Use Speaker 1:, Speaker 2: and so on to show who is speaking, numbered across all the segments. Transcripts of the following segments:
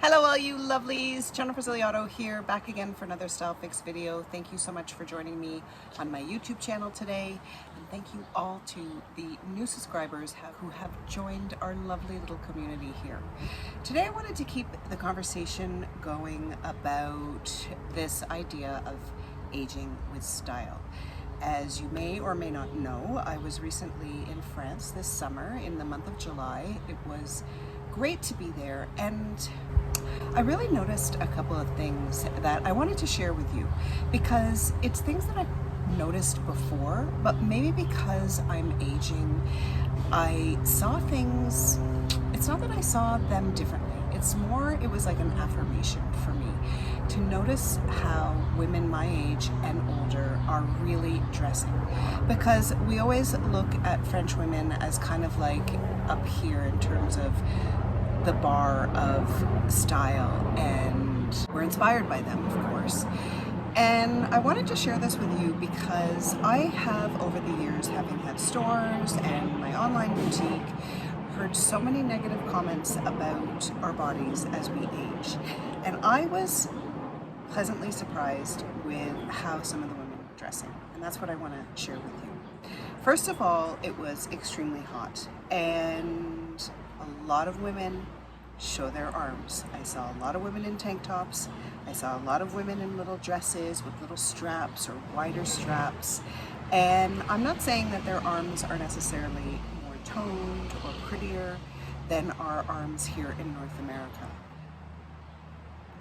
Speaker 1: Hello all you lovelies, Jennifer Ziliotto here, back again for another Style Fix video. Thank you so much for joining me on my YouTube channel today, and thank you all to the new subscribers who have joined our lovely little community here. Today I wanted to keep the conversation going about this idea of aging with style. As you may or may not know, I was recently in France this summer in the month of July. It was great to be there, and I really noticed a couple of things that I wanted to share with you, because it's things that I've noticed before, but maybe because I'm aging, I saw things, it's not that I saw them differently, it's more, it was like an affirmation for me to notice how women my age and older are really dressing. Because we always look at French women as kind of like up here in terms of the bar of style, and we're inspired by them, of course. And I wanted to share this with you because I have, over the years, having had stores and my online boutique, heard so many negative comments about our bodies as we age. And I was pleasantly surprised with how some of the women were dressing. And that's what I want to share with you. First of all, it was extremely hot, and a lot of women show their arms. I saw a lot of women in tank tops. I saw a lot of women in little dresses with little straps or wider straps. And I'm not saying that their arms are necessarily more toned or prettier than our arms here in North America.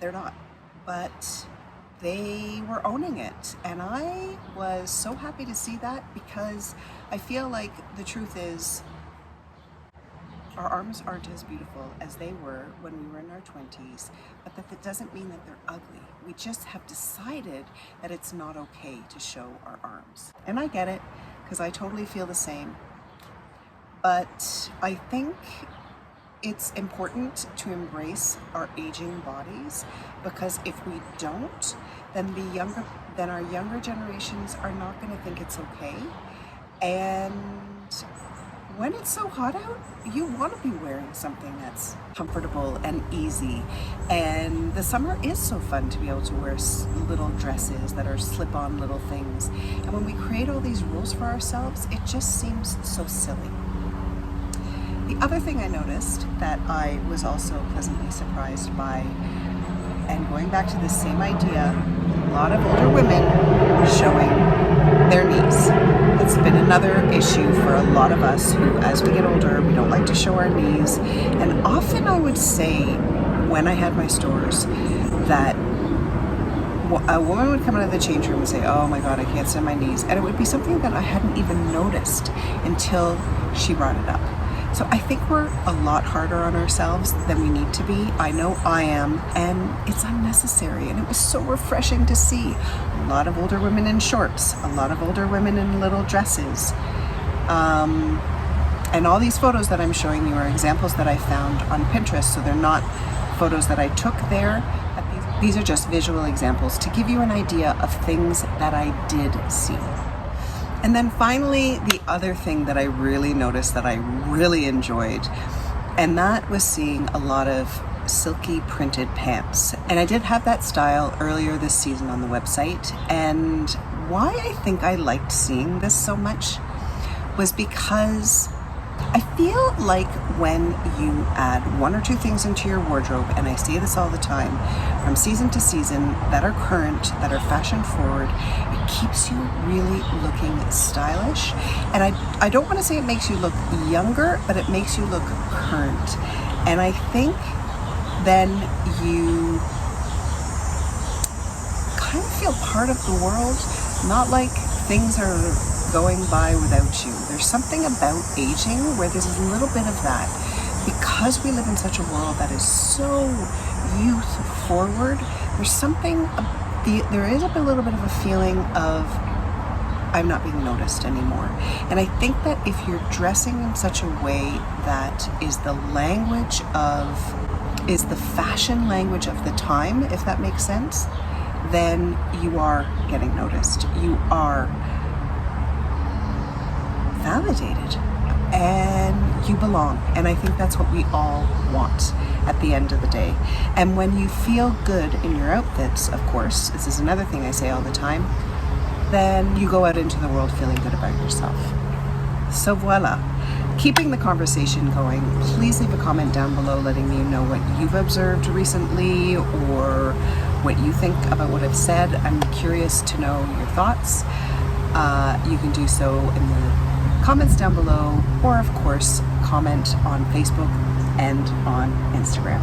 Speaker 1: They're not, but they were owning it. And I was so happy to see that, because I feel like the truth is, our arms aren't as beautiful as they were when we were in our 20s, but that doesn't mean that they're ugly. We just have decided that it's not okay to show our arms. And I get it, because I totally feel the same. But I think it's important to embrace our aging bodies, because if we don't, then our younger generations are not going to think it's okay. And when it's so hot out, you want to be wearing something that's comfortable and easy. And the summer is so fun to be able to wear little dresses that are slip-on little things. And when we create all these rules for ourselves, it just seems so silly. The other thing I noticed that I was also pleasantly surprised by, and going back to the same idea, a lot of older women showing their knees. It's been another issue for a lot of us who, as we get older, we don't like to show our knees. And often I would say, when I had my stores, that a woman would come out of the change room and say, "Oh my God, I can't stand my knees." And it would be something that I hadn't even noticed until she brought it up. So I think we're a lot harder on ourselves than we need to be. I know I am, and it's unnecessary. And it was so refreshing to see a lot of older women in shorts, a lot of older women in little dresses. And all these photos that I'm showing you are examples that I found on Pinterest, so they're not photos that I took there. These are just visual examples to give you an idea of things that I did see. And then finally, the other thing that I really noticed that I really enjoyed, and that was seeing a lot of silky printed pants. And I did have that style earlier this season on the website. And why I think I liked seeing this so much was because I feel like when you add one or two things into your wardrobe, and I say this all the time, from season to season, that are current, that are fashion forward, it keeps you really looking stylish. And I don't want to say it makes you look younger, but it makes you look current. And I think then you kind of feel part of the world, not like things are going by without you. There's something about aging where there's a little bit of that. Because we live in such a world that is so youth forward, there's something, there is a little bit of a feeling of, I'm not being noticed anymore. And I think that if you're dressing in such a way that is the fashion language of the time, if that makes sense, then you are getting noticed. You are validated, and you belong. And I think that's what we all want at the end of the day. And when you feel good in your outfits, of course, this is another thing I say all the time, then you go out into the world feeling good about yourself. So voila. Keeping the conversation going, please leave a comment down below letting me know what you've observed recently or what you think about what I've said. I'm curious to know your thoughts. You can do so in the comments down below, or of course, comment on Facebook and on Instagram.